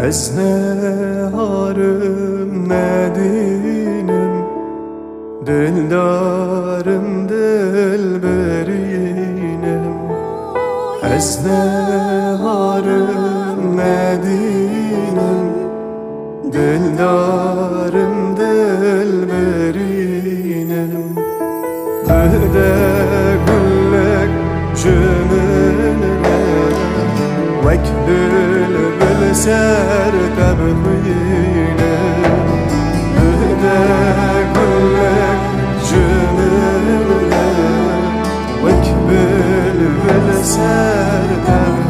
Ez neharım Medine'm, dildarım dilberinem. Ez neharım Medine'm, dildarım dilberinem. Böhde güllek cümle vek bülbül ser tebhine. Böhde güllek cümle vek bülbül ser tebhine.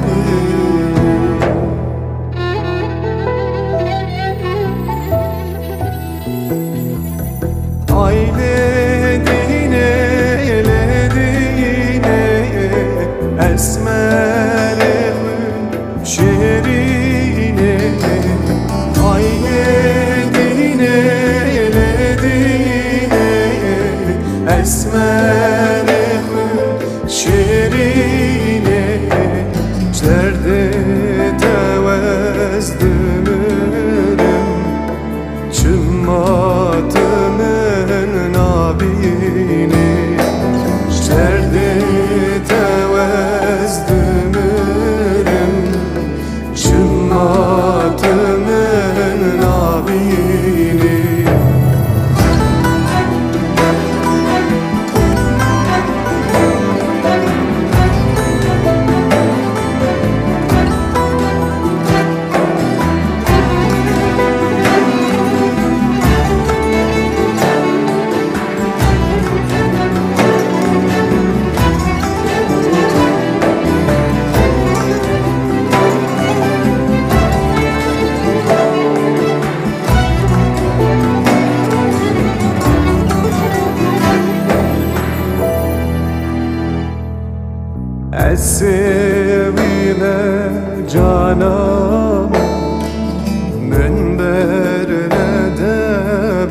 Aile esmer şerine, ayledine eledine, esmer şerine, çerde tevezdümürüm, çımmatımın nabini, çerde Çımmatımın nabini. Sevile canım minberine de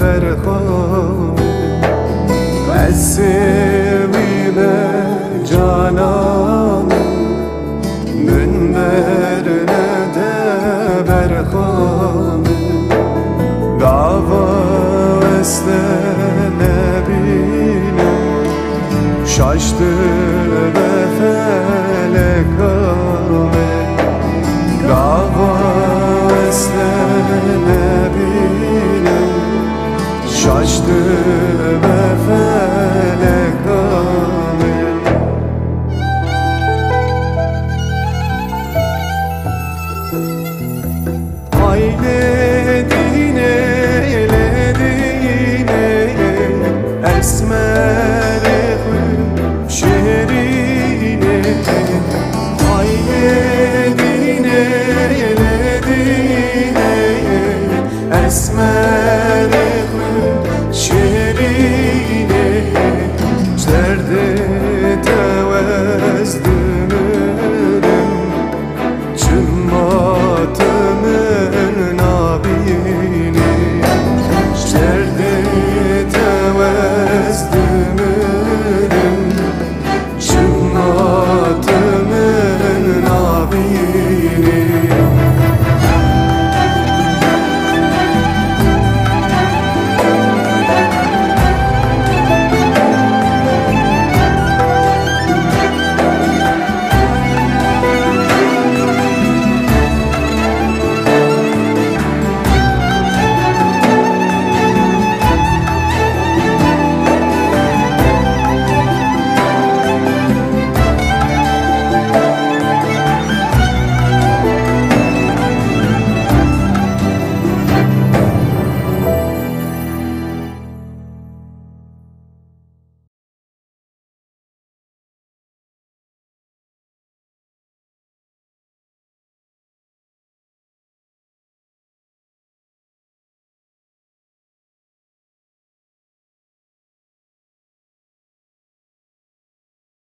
berham. Sevile canım minberine de berham. Gava esne bine şaştı ve felek âmet. Gava esne bine şaştı ve felek âmet. Ayledine eledine, esmer şerine, ayledine eledine, esmer şerine.